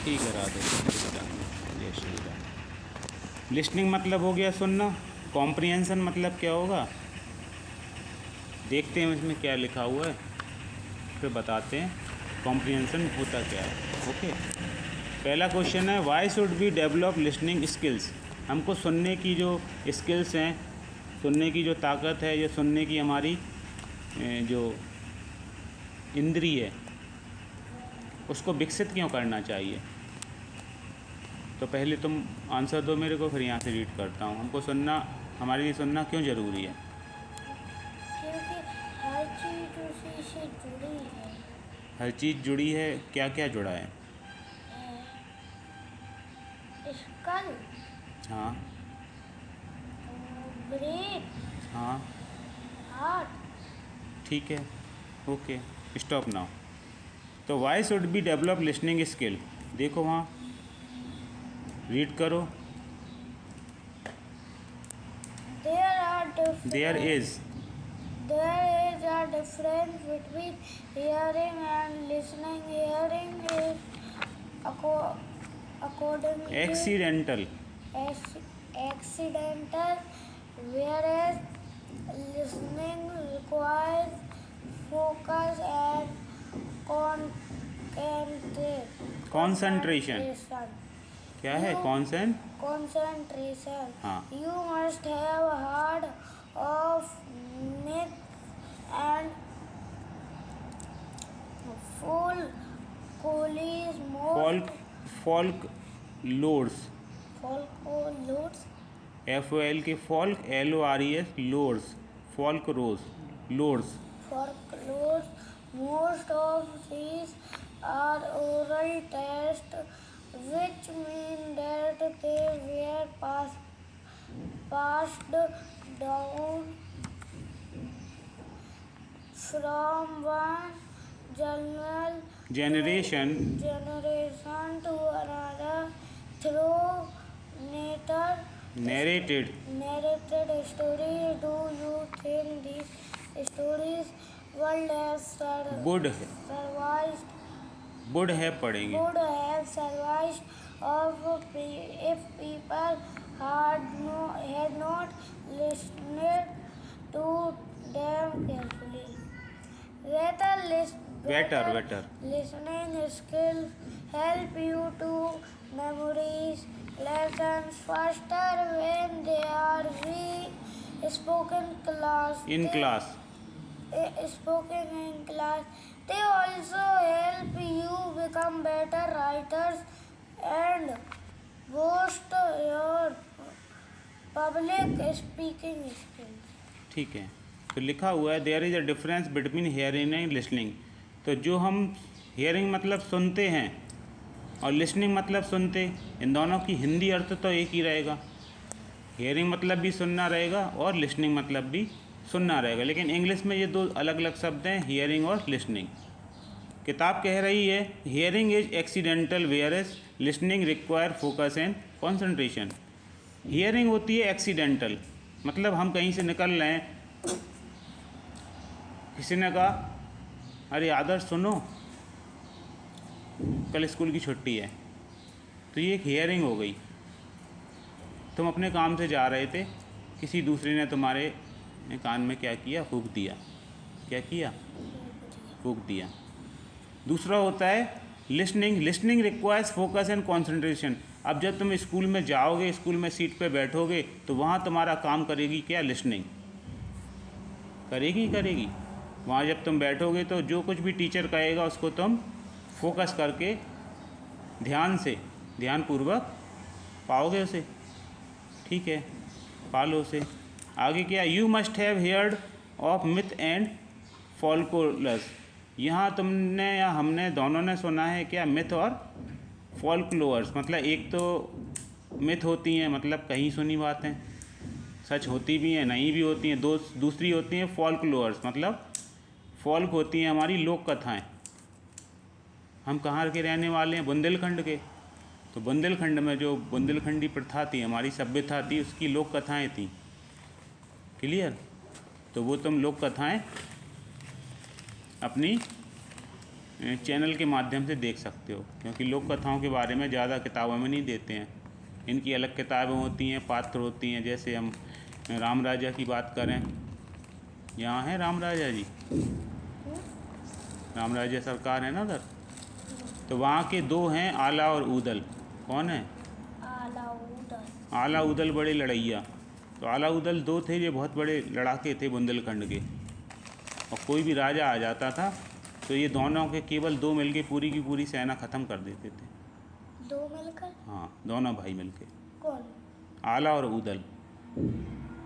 ठीक है राधे जय श्री राम। लिसनिंग मतलब हो गया सुनना। कॉम्प्रिहेंशन मतलब क्या होगा, देखते हैं इसमें क्या लिखा हुआ है, फिर बताते हैं कॉम्प्रिहेंशन होता क्या है। ओके, पहला क्वेश्चन है why should we develop listening skills. हमको सुनने की जो स्किल्स हैं, सुनने की जो ताकत है, या सुनने की हमारी जो इंद्रिय है, उसको विकसित क्यों करना चाहिए। तो पहले तुम आंसर दो मेरे को, फिर यहाँ से रीड करता हूँ। हमको सुनना, हमारे लिए सुनना क्यों ज़रूरी है। क्योंकि हर चीज़ उसी से जुड़ी है। हर चीज़ जुड़ी है, क्या क्या जुड़ा है। स्कल, हाँ ब्रेन, हाँ हार्ट। ठीक है, ओके स्टॉप नाउ। तो why should be develop listening skill, देखो वहाँ रीड करो। There is There is a difference between hearing and listening. Hearing is accordingly accidental, accidental, whereas listening requires focus and concentration. क्या है concentration. हाँ You must have heard of myth and full coolies most folk loads, folklores FOL के folk LORES loads, folk rose loads. folklores. Most of these are oral tests, which mean that they were passed down from one generation generation to another through narrated narrated stories. Do you think these stories would have would survived? पढ़ेंगे। Would have survived if people had not listened to them carefully. Better listening skills help you to memorize lessons faster when they are spoken in class। spoken in class. They also help you become better writers and boost your public speaking skills. ठीक है, तो लिखा हुआ है there is a difference between hearing and listening. तो जो हम hearing मतलब सुनते हैं और लिसनिंग मतलब सुनते, इन दोनों की हिंदी अर्थ तो एक ही रहेगा। हेयरिंग मतलब भी सुनना रहेगा और लिसनिंग मतलब भी सुनना रहेगा, लेकिन इंग्लिश में ये दो अलग अलग शब्द हैं, हियरिंग और लिसनिंग। किताब कह रही है hearing is accidental whereas listening require focus and concentration. Hearing होती है एक्सीडेंटल, मतलब हम कहीं से निकल रहे हैं, किसी ने कहा अरे आदर्श सुनो कल स्कूल की छुट्टी है, तो ये एक हियरिंग हो गई। तुम अपने काम से जा रहे थे, किसी दूसरे ने तुम्हारे कान में क्या किया, फूंक दिया। क्या किया, फूंक दिया। दूसरा होता है listening. Listening requires focus and concentration. अब जब तुम स्कूल में जाओगे, स्कूल में सीट पे बैठोगे, तो वहाँ तुम्हारा काम करेगी क्या, लिसनिंग करेगी। वहाँ जब तुम बैठोगे तो जो कुछ भी टीचर कहेगा उसको तुम फोकस करके ध्यानपूर्वक पाओगे उसे। ठीक है, पालो उसे। आगे क्या, you must have heard of myth and folklores. यहाँ तुमने या हमने दोनों ने सुना है क्या, मिथ और फॉल्कलोर्स। मतलब एक तो मिथ होती हैं, मतलब कहीं सुनी बातें, सच होती भी हैं नहीं भी होती हैं। दूसरी होती हैं फॉल्कलोर्स, मतलब फॉल्क होती हैं हमारी लोक कथाएँ। हम कहाँ के रहने वाले हैं, बुंदेलखंड के। तो बुंदेलखंड में जो बुंदेलखंडी प्रथा थी, हमारी सभ्यता थी, उसकी लोक कथाएँ थी। क्लियर। तो वो तुम लोक कथाएँ अपनी चैनल के माध्यम से देख सकते हो, क्योंकि लोक कथाओं के बारे में ज़्यादा किताबों में नहीं देते हैं। इनकी अलग किताबें होती हैं, पात्र होती हैं। जैसे हम राम राजा की बात करें, यहाँ है राम राजा जी, राम राजा सरकार है ना उधर, तो वहाँ के दो हैं आला और ऊदल। कौन है? आला ऊदल बड़े लड़ैया। तो आला ऊदल दो थे, ये बहुत बड़े लड़ाके थे बुंदेलखंड के, और कोई भी राजा आ जाता था तो ये दोनों के केवल दो मिलके पूरी की पूरी सेना ख़त्म कर देते थे। दो मिलकर? हाँ, दोनों भाई मिलके। कौन? आला और ऊदल।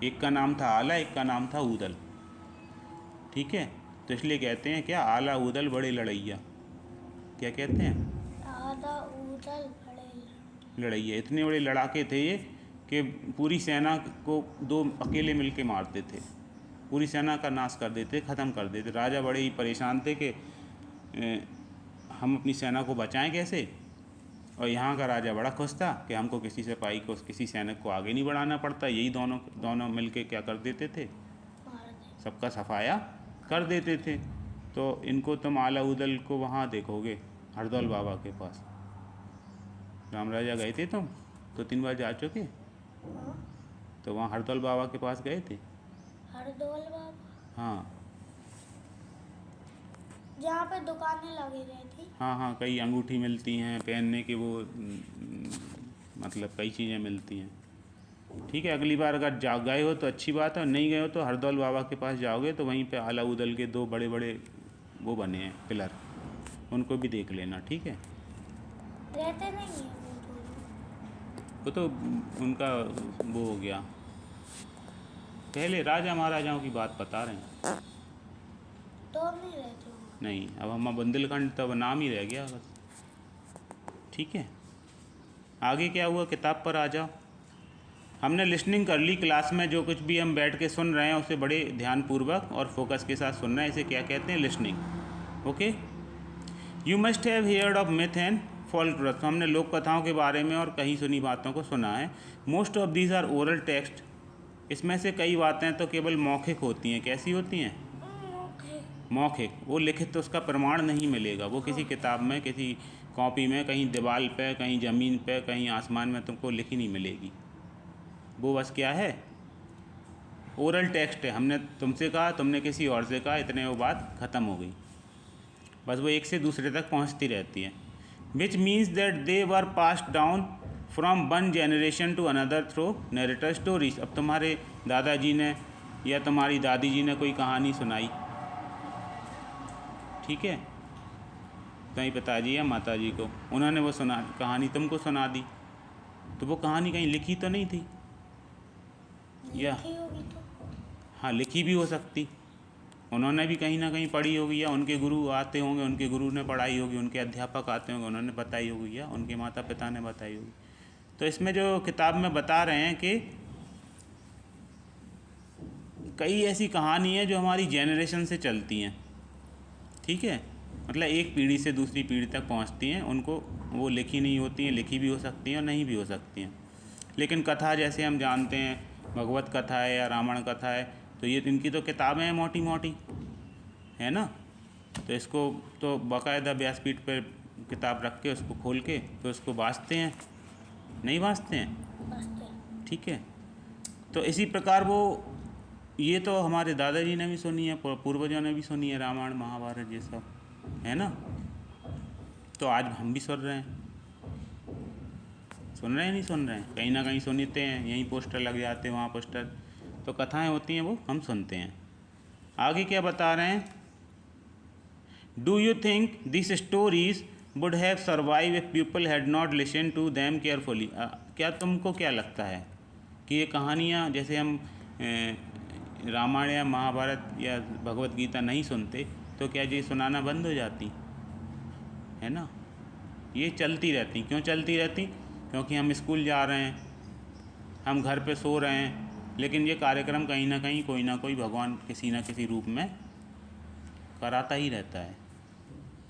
एक का नाम था आला, एक का नाम था ऊदल। ठीक है, तो इसलिए कहते हैं क्या, आला ऊदल बड़े लड़ैया। क्या कहते हैं? आला ऊदल बड़े लड़ैया। इतने बड़े लड़ाके थे ये कि पूरी सेना को दो अकेले मिलके मारते थे, पूरी सेना का नाश कर देते, ख़त्म कर देते। राजा बड़े ही परेशान थे कि हम अपनी सेना को बचाएं कैसे, और यहाँ का राजा बड़ा खुश था कि हमको किसी सिपाही को, किसी सैनिक को आगे नहीं बढ़ाना पड़ता। यही दोनों मिलके क्या कर देते थे, सबका सफाया कर देते थे। तो इनको तुम आला उदल को वहाँ देखोगे, हरदौल बाबा के पास। राम राजा गए थे तुम, 2-3 बार जा चुके, तो वहाँ हरदौल बाबा के पास गए थे। हरदौल बाबा? हाँ, जहाँ पे दुकानें लगी रहती। हाँ, कई अंगूठी मिलती हैं पहनने के, वो मतलब कई चीज़ें मिलती हैं। ठीक है, अगली बार अगर जा गए हो तो अच्छी बात है, और नहीं गए हो तो हरदौल बाबा के पास जाओगे तो वहीं पे आला उदल के दो बड़े बड़े वो बने हैं पिलर, उनको भी देख लेना। ठीक है, रहते नहीं है वो तो उनका वो हो गया, पहले राजा महाराजाओं की बात बता रहे हैं। तो हम नहीं रहते हो। नहीं, अब हम बुंदेलखंड तो अब नाम ही रह गया बस। ठीक है, आगे क्या हुआ, किताब पर आ जाओ। हमने लिसनिंग कर ली क्लास में, जो कुछ भी हम बैठ के सुन रहे हैं उसे बड़े ध्यानपूर्वक और फोकस के साथ सुनना है। इसे क्या कहते हैं, listening. Okay, you must have heard of myth and folklore. तो हमने लोक कथाओं के बारे में और कहीं सुनी बातों को सुना है। Most of these are oral text. इसमें से कई बातें तो केवल मौखिक होती हैं। कैसी होती हैं? मौखिक। वो लिखित तो उसका प्रमाण नहीं मिलेगा, वो किसी किताब में, किसी कॉपी में, कहीं दीवार पे, कहीं ज़मीन पे, कहीं आसमान में तुमको लिखी नहीं मिलेगी। वो बस क्या है, ओरल टेक्स्ट है। हमने तुमसे कहा, तुमने किसी और से कहा, इतने वो बात ख़त्म हो गई। बस वो एक से दूसरे तक पहुंचती रहती है। Which means that they were passed down from one generation to another through narrator stories. अब तुम्हारे दादाजी ने या तुम्हारी दादी जी ने कोई कहानी सुनाई, ठीक है, कहीं पिताजी या माता जी को, उन्होंने वो सुना कहानी तुमको सुना दी, तो वो कहानी कहीं लिखी तो नहीं थी, या हाँ लिखी भी हो सकती, उन्होंने भी कहीं ना कहीं पढ़ी होगी, या उनके गुरु आते होंगे, उनके गुरु ने पढ़ाई होगी, उनके अध्यापक आते होंगे, उन्होंने बताई होगी, या उनके माता पिता ने बताई होगी। तो इसमें जो किताब में बता रहे हैं कि कई ऐसी कहानी है जो हमारी जेनरेशन से चलती हैं। ठीक है, मतलब एक पीढ़ी से दूसरी पीढ़ी तक पहुंचती हैं, उनको वो लिखी नहीं होती हैं, लिखी भी हो सकती हैं और नहीं भी हो सकती हैं। लेकिन कथा जैसे हम जानते हैं, भगवत कथा है या रामायण कथा है, तो ये इनकी तो किताबें हैं मोटी मोटी, है ना। तो इसको तो बाकायदा व्यासपीठ पर किताब रख के उसको खोल के तो उसको वाँचते हैं, नहीं वाँचते हैं। ठीक है, तो इसी प्रकार वो ये तो हमारे दादाजी ने भी सुनी है, पूर्वजों ने भी सुनी है, रामायण महाभारत ये सब, है ना। तो आज हम भी सुन रहे हैं, सुन रहे हैं नहीं सुन रहे हैं, कहीं ना कहीं सुनते हैं, यहीं पोस्टर लग जाते हैं, वहाँ पोस्टर, तो कथाएं होती हैं वो हम सुनते हैं। आगे क्या बता रहे हैं, do you think this stories would have survive if people had not listen to them carefully. क्या तुमको क्या लगता है कि ये कहानियाँ, जैसे हम रामायण या महाभारत या भगवत गीता नहीं सुनते तो क्या ये सुनाना बंद हो जाती, है ना। ये चलती रहती। क्यों चलती रहती? क्योंकि हम स्कूल जा रहे हैं, हम घर पे सो रहे हैं, लेकिन ये कार्यक्रम कहीं ना कोई भगवान किसी न किसी रूप में कराता ही रहता है।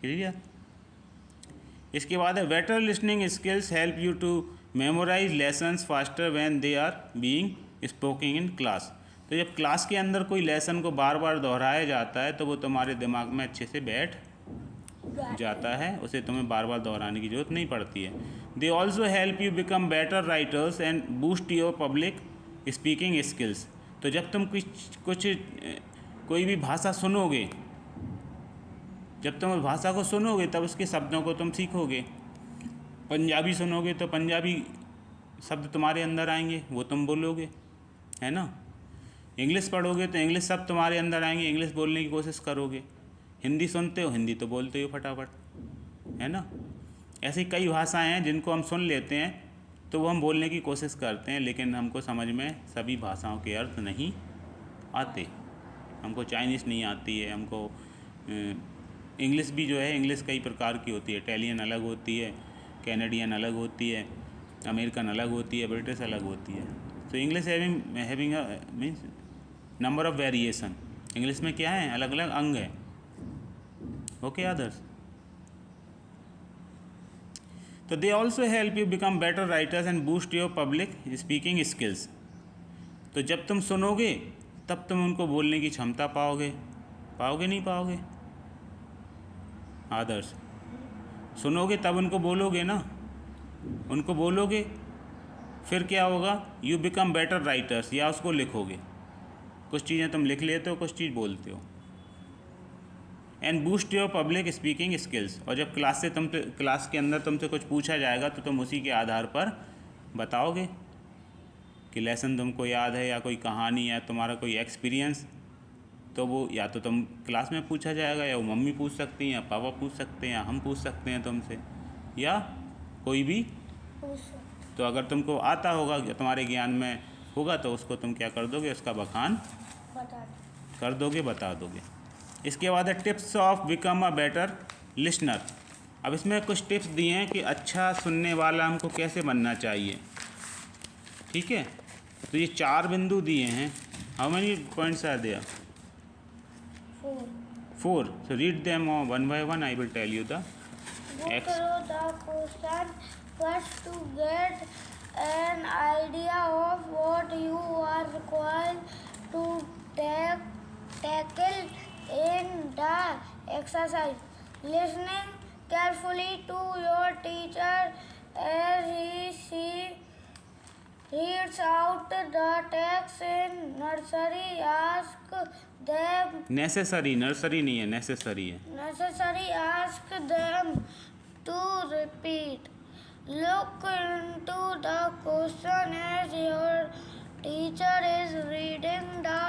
क्लियर। इसके बाद है better listening skills help you to memorise lessons faster when they are being spoking in class. तो जब क्लास के अंदर कोई लेसन को बार बार दोहराया जाता है तो वो तुम्हारे दिमाग में अच्छे से बैठ जाता है, उसे तुम्हें बार बार दोहराने की ज़रूरत नहीं पड़ती है। दे also help you become better writers and boost your public speaking skills. तो जब तुम कोई भी भाषा सुनोगे, जब तुम उस भाषा को सुनोगे तब उसके शब्दों को तुम सीखोगे। पंजाबी सुनोगे तो पंजाबी शब्द तुम्हारे अंदर आएंगे, वो तुम बोलोगे, है ना। इंग्लिश पढ़ोगे तो इंग्लिश शब्द तुम्हारे अंदर आएंगे, इंग्लिश बोलने की कोशिश करोगे। हिंदी सुनते हो, हिंदी तो बोलते हो फटाफट, है ना। ऐसी कई भाषाएं हैं जिनको हम सुन लेते हैं तो वो हम बोलने की कोशिश करते हैं, लेकिन हमको समझ में सभी भाषाओं के अर्थ नहीं आते। हमको चाइनीज़ नहीं आती है, हमको इंग्लिश भी जो है, इंग्लिश कई प्रकार की होती है। इटालियन अलग होती है, कैनेडियन अलग होती है, अमेरिकन अलग होती है, ब्रिटिश अलग होती है। तो English having means number of variation. English में क्या है, अलग अलग अंग है। Okay others. तो they also help you become better writers and boost your public speaking skills. तो जब तुम सुनोगे तब तुम उनको बोलने की क्षमता पाओगे। पाओगे नहीं पाओगे आदर्श? सुनोगे तब उनको बोलोगे ना, उनको बोलोगे, फिर क्या होगा, यू बिकम बेटर राइटर्स, या उसको लिखोगे। कुछ चीज़ें तुम लिख लेते हो, कुछ चीज़ बोलते हो। And boost your public speaking skills. और जब क्लास के अंदर तुमसे कुछ पूछा जाएगा तो तुम उसी के आधार पर बताओगे कि लेसन तुमको याद है, या कोई कहानी, या तुम्हारा कोई एक्सपीरियंस। तो वो या तो तुम क्लास में पूछा जाएगा, या वो मम्मी पूछ सकती हैं, या पापा पूछ सकते हैं, या हम पूछ सकते हैं तुमसे, या कोई भी। तो अगर तुमको आता होगा, तुम्हारे ज्ञान में होगा, तो उसको तुम क्या कर दोगे, उसका बखान कर दोगे, बता दोगे। इसके बाद है tips of become a better listener. अब इसमें कुछ टिप्स दिए हैं कि अच्छा सुनने वाला हमको कैसे बनना चाहिए। ठीक है, तो ये 4 बिंदु दिए हैं। How many points are there? 4. So read them one by one. I will tell you the Go through the question first to get an idea of what you are required to tackle in the exercise. Listening carefully to your teacher as she reads out the text in nursery. Ask them. Necessary, nursery नहीं है, necessary है। Necessary. Ask them to repeat. Look into the question as your teacher is reading the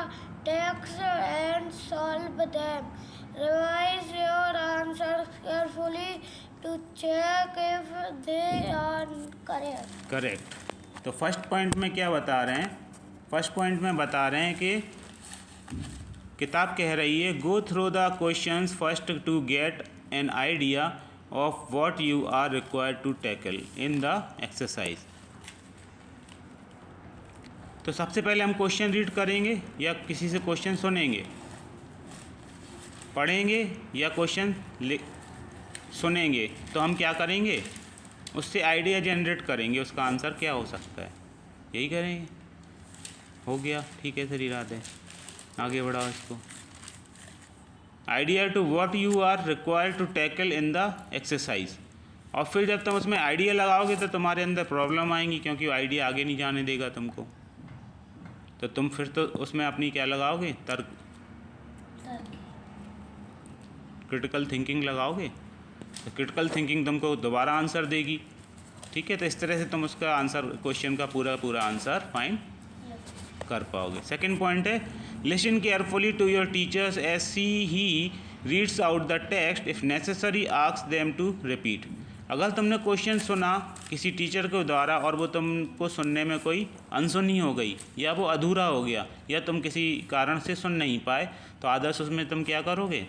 text and solve them. Revise your answers carefully to check if they are correct. Correct. तो first point में क्या बता रहे हैं? First point में बता रहे हैं कि किताब कह रही है go through the questions first to get an idea of what you are required to tackle in the exercise. तो सबसे पहले हम क्वेश्चन रीड करेंगे या किसी से क्वेश्चन सुनेंगे? पढ़ेंगे या क्वेश्चन सुनेंगे? तो हम क्या करेंगे, उससे आइडिया जनरेट करेंगे, उसका आंसर क्या हो सकता है, यही करेंगे। हो गया, ठीक है सर, राधे आगे बढ़ाओ इसको। Idea to what you are required to tackle in the exercise. और फिर जब तुम उसमें आइडिया लगाओगे तो तुम्हारे अंदर प्रॉब्लम आएंगी, क्योंकि वो आइडिया आगे नहीं जाने देगा तुमको। तो तुम फिर तो उसमें अपनी क्या लगाओगे, तर्क, क्रिटिकल थिंकिंग लगाओगे। तो क्रिटिकल थिंकिंग तुमको दोबारा आंसर देगी। ठीक है, तो इस तरह से तुम उसका आंसर, क्वेश्चन का पूरा आंसर फाइंड कर पाओगे। सेकंड पॉइंट है listen carefully to your teachers as he reads out the text, if necessary ask them to repeat. अगर तुमने क्वेश्चन सुना किसी टीचर के द्वारा और वो तुमको सुनने में कोई अनसुनी हो गई, या वो अधूरा हो गया, या तुम किसी कारण से सुन नहीं पाए, तो आदर्श उसमें तुम क्या करोगे,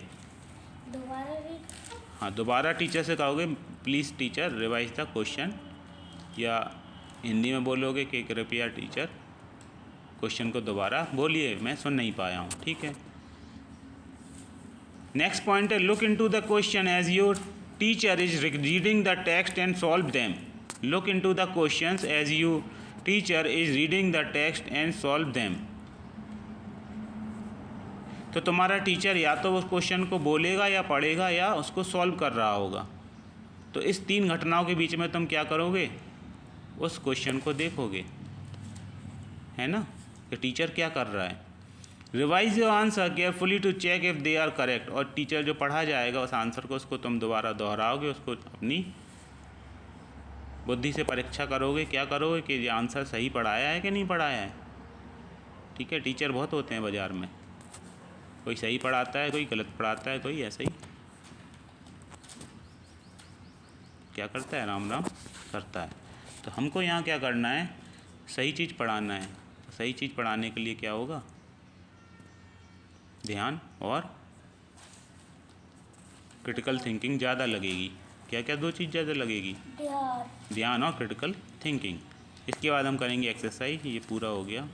हाँ दोबारा टीचर से कहोगे please teacher revise the question, या हिंदी में बोलोगे कि कृपया टीचर क्वेश्चन को दोबारा बोलिए, मैं सुन नहीं पाया हूँ। ठीक है। नेक्स्ट पॉइंट है look into the question as your teacher is reading the text and solve them. Look into the questions as you teacher is reading the text and solve them. तो तुम्हारा टीचर या तो उस question को बोलेगा या पढ़ेगा या उसको सॉल्व कर रहा होगा। तो इस 3 घटनाओं के बीच में तुम क्या करोगे, उस क्वेश्चन को देखोगे, है ना, कि टीचर क्या कर रहा है। Revise your answer carefully to check if they are correct. और टीचर जो पढ़ा जाएगा उस आंसर को, उसको तुम दोबारा दोहराओगे, उसको अपनी बुद्धि से परीक्षा करोगे, क्या करोगे कि ये आंसर सही पढ़ाया है कि नहीं पढ़ाया है। ठीक है, टीचर बहुत होते हैं बाज़ार में, कोई सही पढ़ाता है, कोई गलत पढ़ाता है, कोई ऐसे ही क्या करता है, राम राम करता है। तो हमको यहाँ क्या करना है, सही चीज़ पढ़ाना है। सही चीज़ पढ़ाने के लिए क्या होगा, ध्यान और क्रिटिकल थिंकिंग ज़्यादा लगेगी। क्या क्या 2 चीज़ ज़्यादा लगेगी, ध्यान ध्यान और क्रिटिकल थिंकिंग। इसके बाद हम करेंगे एक्सरसाइज। ये पूरा हो गया।